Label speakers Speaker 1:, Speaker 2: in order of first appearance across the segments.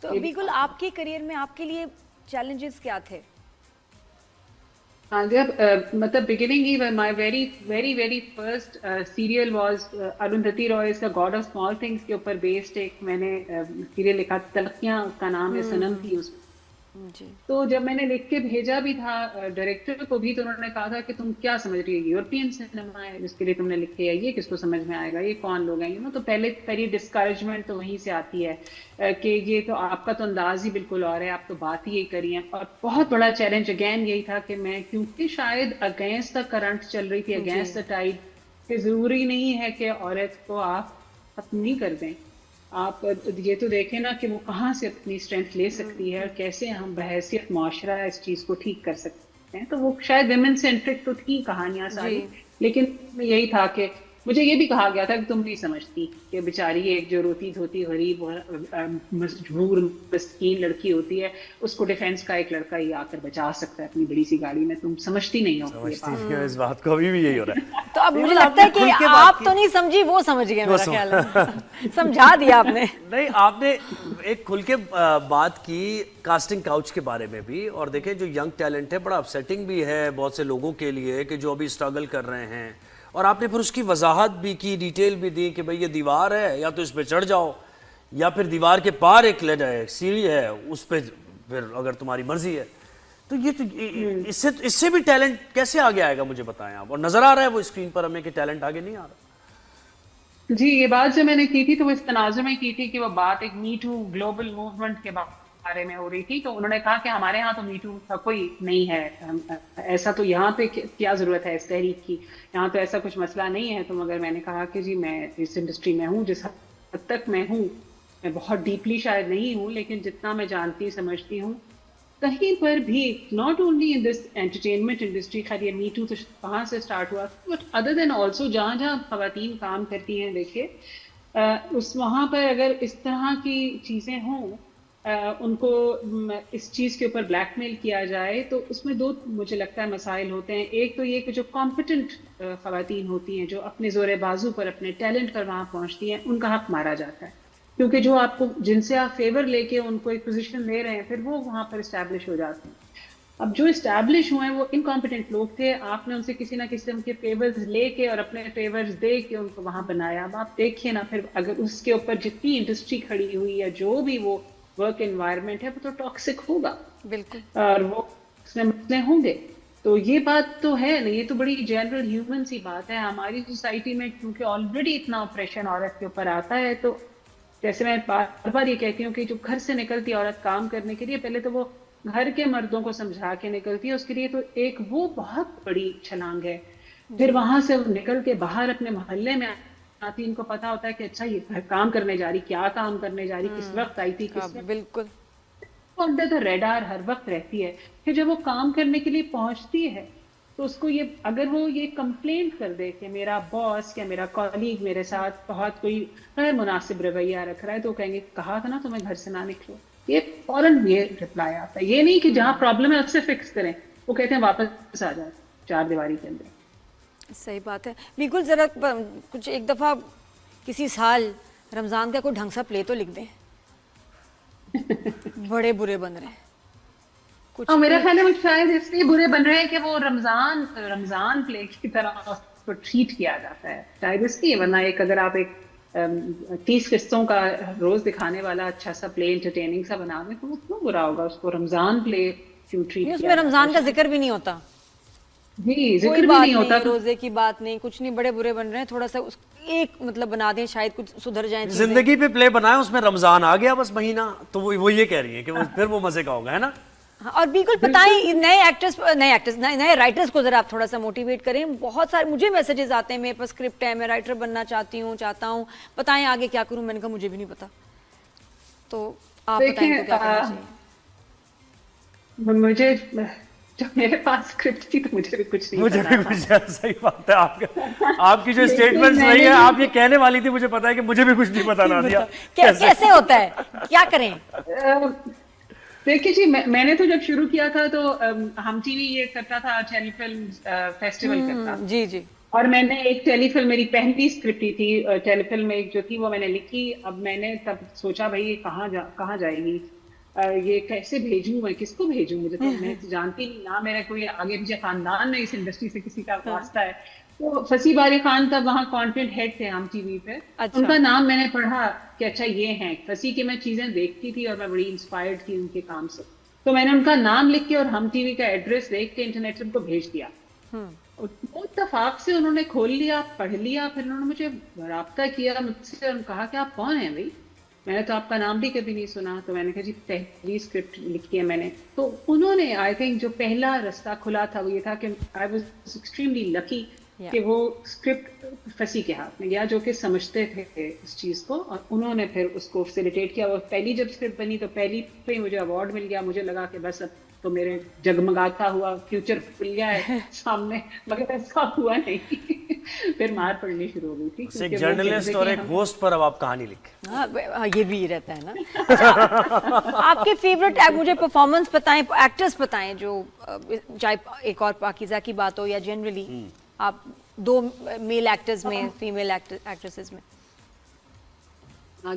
Speaker 1: तो बिल्कुल आपके करियर में आपके लिए चैलेंजेस क्या थे?
Speaker 2: हाँ जब मतलब beginning he my very very very first serial was Arundhati Roy का गॉड ऑफ स्मॉल थिंग्स के ऊपर बेस्ड एक मैंने सीरियल लिखा, तलखियां उसका नाम है, सनम थी उस।
Speaker 1: जी
Speaker 2: तो जब मैंने लिख के भेजा भी था डायरेक्टर को भी, तो उन्होंने कहा था कि तुम क्या समझ रही हो, यूरोपियन सिनेमा है जिसके लिए तुमने लिखे है, ये किसको समझ में आएगा, ये कौन लोग हैं, तो पहले पहली डिस्करेजमेंट तो वहीं से आती है कि ये तो आपका तो अंदाज ही बिल्कुल और है, आप तो बात ही यही करी है। और बहुत बड़ा चैलेंज अगेन यही था कि मैं, क्योंकि शायद अगेंस्ट द करंट चल रही थी,
Speaker 1: जी
Speaker 2: अगेंस्ट द टाइड, कि जरूरी नहीं है कि औरत को आप अपनी कर दें। आप ये तो देखें ना कि वो कहाँ से अपनी स्ट्रेंथ ले सकती है और कैसे हम बहैसियत मुआशरा इस चीज को ठीक कर सकते हैं। तो वो शायद विमेन सेंट्रिक तो थी कहानियां
Speaker 1: जी
Speaker 2: सारी, लेकिन यही था कि मुझे ये भी कहा गया था कि तुम नहीं समझती कि बेचारी एक जो रोती धोती गरीब और मजबूर मिस्कीन लड़की होती है, उसको डिफेंस का एक लड़का ही आकर बचा सकता है अपनी बड़ी सी गाड़ी में, तुम समझती नहीं हो ये
Speaker 3: समझती
Speaker 2: बात।
Speaker 3: नहीं हो इस बात को, अभी भी यही हो रहा है।
Speaker 1: तो अब मुझे
Speaker 3: बिल्कुल,
Speaker 1: लगता है
Speaker 3: आपने
Speaker 1: कि
Speaker 3: खुल के बात
Speaker 1: आप
Speaker 3: की।
Speaker 1: तो नहीं समझी, वो समझ गए
Speaker 3: वो
Speaker 1: मेरा
Speaker 3: सम-
Speaker 1: ख्याल है। समझा दिया आपने।
Speaker 3: नहीं, आपने एक खुल के बात की कास्टिंग काउच के बारे में भी, और देखें जो यंग टैलेंट है बड़ा अपसेटिंग भी है बहुत से लोगों के लिए कि जो अभी स्ट्रगल कर रहे हैं, और आपने फिर उसकी वजाहत भी की, डिटेल भी दी कि भाई ये दीवार है, या तो इस पे चढ़ जाओ, या फिर दीवार के पार एक लेड है, एक सीढ़ी है, उस पे फिर अगर तुम्हारी मर्जी है। तो ये तो इससे भी टैलेंट कैसे आगे आएगा, मुझे बताएं आप। और नजर आ रहा है वो स्क्रीन पर हमें कि टैलेंट आगे नहीं आ रहा।
Speaker 2: जी, ये बात जो मैंने की थी तो वो इस तनाज़ुर में की थी कि वो बात एक मी टू ग्लोबल मूवमेंट के बारे में हो रही थी। तो उन्होंने कहा कि हमारे यहाँ तो मी टू का कोई नहीं है, ऐसा तो यहाँ पे क्या जरूरत है इस तहरीक की, यहाँ तो ऐसा कुछ मसला नहीं है। तो मगर मैंने कहा कि जी मैं इस इंडस्ट्री में हूँ, जिस हद तक मैं हूँ, मैं बहुत डीपली शायद नहीं हूँ, लेकिन जितना मैं जानती समझती हूँ, कहीं पर भी, not only in this entertainment industry, खैर ये मी टू तो कहाँ से स्टार्ट हुआ, बट अदर देन ऑल्सो जहाँ जहाँ खवातीन काम करती हैं, देखिए उस वहाँ पर अगर इस तरह की चीज़ें हों, उनको इस चीज़ के ऊपर ब्लैकमेल किया जाए, तो उसमें दो मुझे लगता है मसाइल होते हैं। एक तो ये कि जो कॉम्पिटेंट खवातीन होती हैं, जो अपने जोर बाजू पर अपने टैलेंट पर वहाँ पहुँचती हैं, उनका हक मारा जाता है, क्योंकि जो आपको, जिनसे आप फेवर लेके उनको एक पोजीशन दे रहे हैं, फिर वो वहां पर स्टैब्लिश हो जाते हैं। अब जो स्टैब्लिश हुए हैं वो इनकॉम्पिटेंट लोग थे, आपने उनसे किसी ना किसी के फेवर्स लेके और अपने फेवर्स दे के उनको वहां बनाया। अब आप देखिए ना, फिर अगर उसके ऊपर जितनी इंडस्ट्री खड़ी हुई है, जो भी वो वर्क एनवायरनमेंट है, वो तो टॉक्सिक होगा
Speaker 1: बिल्कुल
Speaker 2: और वो उसमें मसले होंगे। तो ये बात तो है ना, ये तो बड़ी जनरल ह्यूमन सी बात है हमारी सोसाइटी में, क्योंकि ऑलरेडी इतना ऑपरेशन औरत के ऊपर आता है। तो जैसे मैं बार बार ये कहती हूँ कि जो घर से निकलती औरत काम करने के लिए, पहले तो वो घर के मर्दों को समझा के निकलती है, उसके लिए तो एक वो बहुत बड़ी छलांग है। फिर वहां से वो निकल के बाहर अपने मोहल्ले में आती, इनको पता होता है कि अच्छा ये घर काम करने जा रही, क्या काम करने जा रही, किस वक्त आई थी, किस वक्त
Speaker 1: बिल्कुल
Speaker 2: अंडर द रेडार हर वक्त रहती है। फिर जब वो काम करने के लिए पहुंचती है, तो उसको ये, अगर वो ये कंप्लेंट कर दे कि मेरा बॉस या मेरा कॉलीग मेरे साथ बहुत कोई गैर मुनासिब रवैया रख रहा है, तो कहेंगे कहा था ना तुम्हें घर से ना निकलो। ये फौरन ये रिप्लाई आता है, ये नहीं कि जहां प्रॉब्लम है उससे फिक्स करें, वो कहते हैं वापस आ जाए चार दीवारी के अंदर।
Speaker 1: सही बात है। बिल्कुल जरा कुछ एक दफा किसी साल रमजान का कोई ढंग सा प्ले तो लिख दें। बड़े बुरे बन रहे हैं कुछ
Speaker 2: और मेरा
Speaker 1: भी।
Speaker 2: ख्याल है वो शायद इसलिए बुरे बन रहे हैं कि वो रमजान रमजान प्ले की तरह उसको ट्रीट किया जाता है, शायद इसलिए। वरना एक, अगर आप एक 30 किस्तों का रोज दिखाने वाला अच्छा सा प्ले इंटरटेनिंग सा बना दें, तो वो क्यों बुरा होगा, उसको रमजान प्ले क्यों ट्रीट किया
Speaker 1: उसमें
Speaker 2: जाता
Speaker 1: रमजान का
Speaker 2: है।
Speaker 1: जिक्र भी नहीं होता,
Speaker 2: जी,
Speaker 1: कोई
Speaker 2: जिक्र भी
Speaker 1: बात
Speaker 2: नहीं होता।
Speaker 1: नहीं, रोजे की बात नहीं, कुछ नहीं, बड़े बुरे बन रहे हैं। थोड़ा सा एक मतलब बना दें, शायद कुछ सुधर जाए चीजें।
Speaker 3: जिंदगी पे प्ले बनाए, उसमें रमजान आ गया बस महीना, तो वो ये कह रही है कि फिर वो मजे का होगा, है ना।
Speaker 1: हाँ, और बिल्कुल बताएं नए राइटर्स को जरा आप थोड़ा सा मोटिवेट करें। बहुत सारे मुझे मैसेजेस आते हैं, मेरे पास स्क्रिप्ट है, मैं राइटर बनना चाहता हूँ, बताएं आगे क्या करूं। मैंने कहा मुझे भी नहीं पता, तो आप बताएं तो क्या करना चाहिए।
Speaker 2: मुझे, जब मेरे पास स्क्रिप्ट थी तो मुझे भी कुछ नहीं
Speaker 3: मुझे
Speaker 2: पता
Speaker 3: भी
Speaker 2: था।
Speaker 3: कुछ, सही बात है। आपकी जो
Speaker 2: लेकिन
Speaker 3: स्टेटमेंट्स
Speaker 2: मैंने
Speaker 3: रही है,
Speaker 2: भी,
Speaker 3: आप ये कहने वाली थी, मुझे पता है कि मुझे भी कुछ नहीं पता नादिया।
Speaker 1: कैसे होता है, क्या करें?
Speaker 2: देखिए जी, मैंने तो जब शुरू किया था तो हम टीवी ये करता था, टेली फिल्म फेस्टिवल करता था।
Speaker 1: जी जी
Speaker 2: और मैंने एक टेलीफिल्म, मेरी पहली स्क्रिप्ट ही थी टेलीफिल्म एक जो थी वो मैंने लिखी। अब मैंने तब सोचा भाई ये कहाँ जाएगी, ये कैसे भेजूं, मैं किसको भेजूं, मुझे तो मैं तो जानती नहीं ना, मेरा कोई आगे पीछे खानदान में इस इंडस्ट्री से किसी का वास्ता है। तो फसी बारी खान तब वहाँ कंटेंट हेड थे हम टीवी पे।
Speaker 1: अच्छा।
Speaker 2: उनका नाम मैंने पढ़ा कि अच्छा ये हैं फसी की, मैं चीजें देखती थी और मैं बड़ी इंस्पायर्ड थी उनके काम से। तो मैंने उनका नाम लिख के और हम टीवी का एड्रेस देख के इंटरनेट से उनको भेज दिया। वो इत्तेफाक से उन्होंने खोल लिया, पढ़ लिया, फिर उन्होंने मुझे राब्ता किया मुझसे और कहा कि आप कौन हैं भाई, मैंने तो आपका नाम भी कभी नहीं सुना। तो मैंने कहा जी पहली स्क्रिप्ट लिखी है मैंने। तो उन्होंने आई थिंक जो पहला रास्ता खुला था वो ये था कि आई वाज एक्सट्रीमली लकी कि वो स्क्रिप्ट फसी के हाथ में गया जो कि समझते थे इस चीज़ को, और उन्होंने फिर उसको फैसिलिटेट किया। वो पहली जब स्क्रिप्ट बनी तो पहली पे ही मुझे अवार्ड मिल गया। मुझे लगा कि बस अब तो मेरे जगमगाता हुआ फ्यूचर खुल गया है सामने, मगर ऐसा हुआ नहीं। फिर मार पड़नी शुरू हो गई थी।
Speaker 3: तो एक जर्नलिस्ट और एक होस्ट पर अब आप कहानी लिखें।
Speaker 1: हाँ, ये भी रहता है ना। अच्छा, आपके फेवरेट मुझे परफॉर्मेंस बताएं, एक्टर्स बताएं, जो चाहे एक और पाकीज़ा की बात हो या जनरली आप दो मेल एक्टर्स में, फीमेल एक्ट्रेसेस में।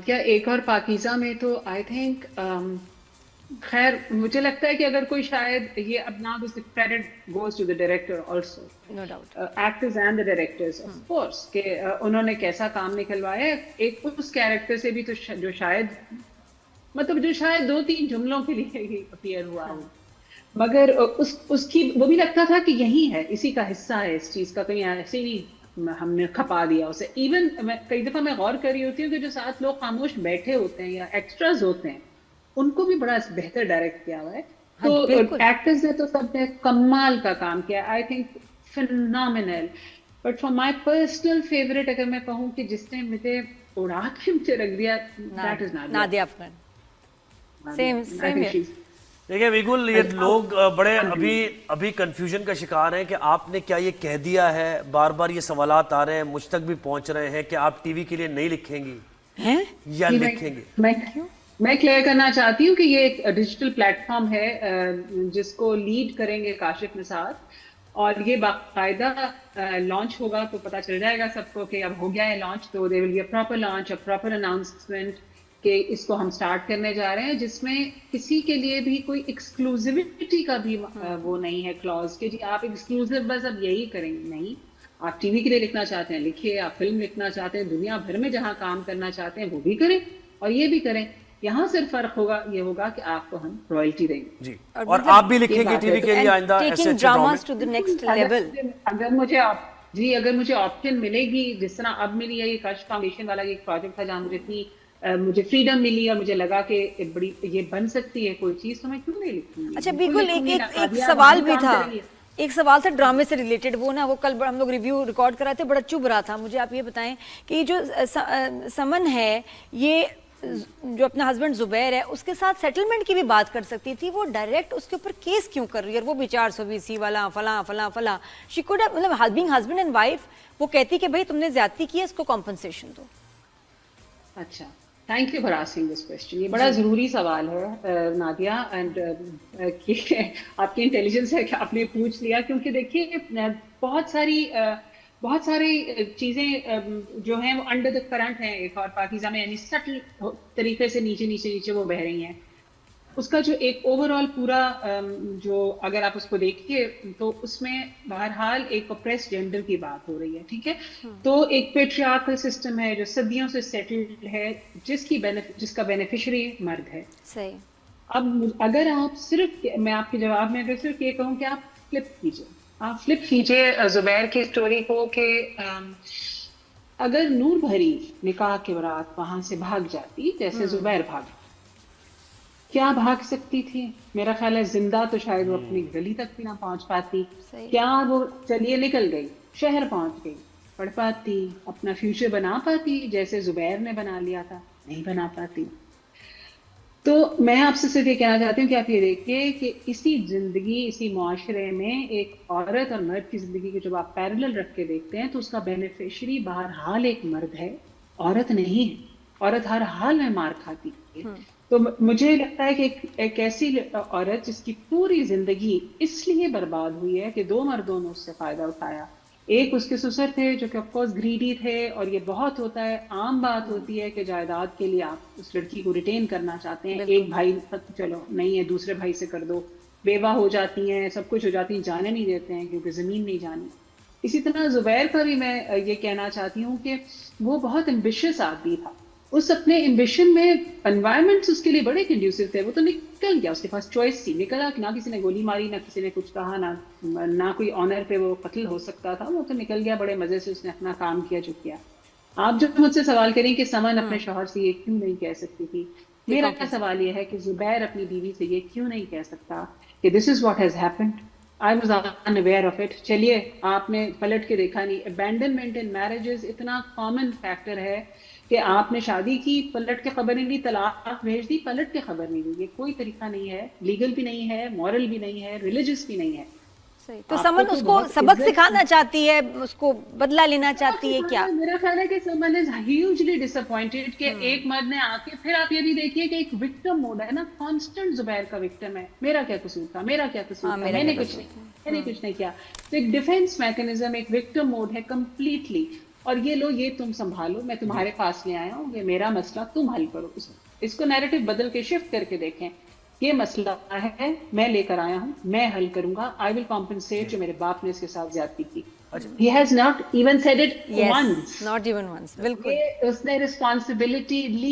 Speaker 2: क्या एक और पाकीज़ा में तो आई थिंक खैर मुझे लगता है कि अगर कोई शायद ये अब ना credit goes to the director also,
Speaker 1: no doubt,
Speaker 2: actors and the directors of course के उन्होंने कैसा काम निकलवाया है। एक उस कैरेक्टर से भी तो जो शायद मतलब जो शायद 2-3 जुमलों के लिए ही अपीयर हुआ हो, मगर उसकी वो भी लगता था कि यही है, इसी का हिस्सा है इस चीज का, कहीं ऐसे ही नहीं हमने खपा दिया उसे। इवन कई दफा मैं गौर कर रही होती हूँ कि जो साथ लोग खामोश बैठे होते हैं या एक्स्ट्राज होते हैं उनको भी बड़ा बेहतर डायरेक्ट किया हुआ है। तो एक्टर्स ने तो सबने कमाल का काम किया, I think phenomenal. But for my personal favourite अगर मैं कहूँ कि जिसने मुझे उड़ा के मुझे रख दिया, that is
Speaker 1: Nadia Afghan. Same
Speaker 3: देखिए बिल्कुल, ये लोग बड़े अभी कंफ्यूजन का शिकार हैं कि आपने क्या ये कह दिया है। बार बार ये सवालात आ रहे हैं, मुझ तक भी पहुंच रहे हैं कि आप टीवी के लिए नहीं लिखेंगी
Speaker 1: हैं
Speaker 3: या लिखेंगे।
Speaker 2: मैं क्लियर करना चाहती हूँ कि ये एक डिजिटल प्लेटफॉर्म है जिसको लीड करेंगे काशिफ निसार, और ये बाकायदा लॉन्च होगा तो पता चल जाएगा सबको कि अब हो गया है लॉन्च। तो there will be a proper launch, a proper announcement कि इसको हम स्टार्ट करने जा रहे हैं, जिसमें किसी के लिए भी कोई एक्सक्लूसिविटी का भी वो नहीं है क्लॉज कि जी आप एक्सक्लूसिव बस अब यही करेंगे। नहीं, आप टीवी के लिए लिखना चाहते हैं लिखिए, आप फिल्म लिखना चाहते हैं दुनिया भर में जहां काम करना चाहते हैं वो भी करें और ये भी करें। यहाँ सिर्फ फर्क होगा ये होगा कि आपको हम रॉयल्टी देंगे
Speaker 3: जी, और आप भी लिखेंगे टीवी के लिए आइंदा ऐसे
Speaker 1: dramas to the next level.
Speaker 2: अगर मुझे ऑप्शन मिलेगी जिस तरह अब मिली है, ये कश फाउंडेशन वाला एक प्रोजेक्ट था जहाँ मुझे फ्रीडम मिली और मुझे लगा कि बड़ी ये बन सकती है कोई चीज, तो मैं क्यों नहीं लिखूंगी।
Speaker 1: अच्छा बिल्कुल, एक सवाल भी था, एक सवाल था ड्रामे से रिलेटेड, वो ना वो कल हम लोग रिव्यू रिकॉर्ड कर रहे थे, बड़ा चुभ रहा था। मुझे आप ये बताएं कि जो समन है ये जो अपना हस्बैंड जुबैर है उसके साथ सेटलमेंट की भी बात कर सकती थी, वो डायरेक्ट उसके ऊपर केस क्यों कर रही है? और वो भी 420 वाला फला फला फला, शी कुड मतलब बीइंग हस्बैंड एंड वाइफ वो कहती कि भाई तुमने ज्यादती की है, इसको कॉम्पनसेशन दो।
Speaker 2: अच्छा, thank you for asking this question. ये बड़ा जरूरी सवाल है नादिया, एंड आपकी इंटेलिजेंस है कि आपने पूछ लिया, क्योंकि देखिए बहुत सारी चीजें जो हैं वो अंडर द करंट हैं एक और पाकीज़ा में, यानी सटल तरीके से नीचे वो बह रही हैं। उसका जो एक ओवरऑल पूरा जो अगर आप उसको देखिए तो उसमें बहरहाल एक ऑप्रेस्ड जेंडर की बात हो रही है, ठीक है। तो एक पेट्रियार्कल सिस्टम है जो सदियों से सेटल्ड है, जिसका बेनिफिशियरी मर्द है।
Speaker 1: सही।
Speaker 2: अब अगर आप सिर्फ, मैं आपके जवाब में अगर सिर्फ ये कहूँ कि आप फ्लिप कीजिए जुबैर की स्टोरी को कि अगर नूर भरी निकाह के बारात वहां से भाग जाती जैसे जुबैर भागा, क्या भाग सकती थी? मेरा ख्याल है जिंदा तो शायद वो अपनी गली तक भी ना पहुंच पाती। क्या वो चलिए निकल गई, शहर पहुंच गई, पढ़ पाती, अपना फ्यूचर बना पाती जैसे जुबैर ने बना लिया था? नहीं बना पाती। तो मैं आपसे सिर्फ ये कहना चाहती हूँ कि आप ये देखिए कि इसी जिंदगी, इसी मुआशरे में एक औरत और मर्द की जिंदगी को जब आप पैरेलल रख के देखते हैं तो उसका बेनिफिशियरी बहरहाल एक मर्द है, औरत नहीं है। औरत हर हाल में मार खाती है। तो मुझे लगता है कि एक ऐसी औरत जिसकी पूरी जिंदगी इसलिए बर्बाद हुई है कि 2 मर्दों ने उससे फायदा उठाया, एक उसके ससुर थे जो कि ऑफकोर्स ग्रीडी थे, और ये बहुत होता है, आम बात होती है कि जायदाद के लिए आप उस लड़की को रिटेन करना चाहते हैं, एक भाई चलो नहीं है दूसरे भाई से कर दो, बेवा हो जाती हैं, सब कुछ हो जाती है, जाने नहीं देते हैं क्योंकि ज़मीन नहीं जानी। इसी तरह जुबैर का भी मैं ये कहना चाहती हूँ कि वो बहुत एम्बिशियस आदमी था, उस अपने एम्बिशन में एनवायरमेंट्स उसके लिए बड़े कंड्यूसिव थे, वो तो निकल गया, उसके पास चॉइस थी, निकला, ना किसी ने गोली मारी, ना किसी ने कुछ कहा, ना कोई ऑनर पे वो कत्ल हो सकता था, वो तो निकल गया, बड़े मजे से उसने अपना काम किया जो किया। आप जब मुझसे सवाल करें कि समन अपने शौहर से ये क्यों नहीं कह सकती थी, मेरा क्या सवाल ये है कि जुबैर अपनी बीवी से ये क्यों नहीं कह सकता कि this is what has happened, I was unaware of it. चलिए आपने पलट के देखा नहीं, अबैंडनमेंट इन मैरिजेस इतना कॉमन फैक्टर है कि आपने शादी की, पलट के खबर नहीं ली, तलाक भेज दी, पलट के खबर नहीं ली, ये कोई तरीका नहीं है, लीगल भी नहीं है, मॉरल भी नहीं है, रिलीजियस भी नहीं है।
Speaker 1: सही। तो समन
Speaker 2: तो
Speaker 1: उसको
Speaker 2: बहुत
Speaker 1: सबक
Speaker 2: इज्जत
Speaker 1: सिखाना चाहती है, उसको बदला लेना चाहती है क्या?
Speaker 2: मेरा ख्याल है कि समन इज ह्यूजली डिसअपॉइंटेड कि एक मर्द ने आके, फिर आप ये भी देखिए कि एक विक्टिम मोड है ना, कांस्टेंट जुबैर का विक्टिम है, मेरा क्या कसूर था, मेरा क्या कसूर था, मैंने कुछ नहीं किया। तो एक डिफेंस मैकेनिज्म, एक विक्टिम मोड है कंप्लीटली, और ये लो, ये तुम संभालो, मैं तुम्हारे पास ले आया हूँ, ये मेरा मसला, तुम हल करो। इसको नैरेटिव बदल के शिफ्ट करके देखें, ये मसला है, मैं लेकर आया हूँ, मैं हल करूंगा, आई विल कॉम्पनसेट जो मेरे बाप ने इसके साथ ज्यादती की। He has not even said it once.
Speaker 1: Not even once, बिल्कुल।
Speaker 2: उसने रिस्पॉन्सिबिलिटी ली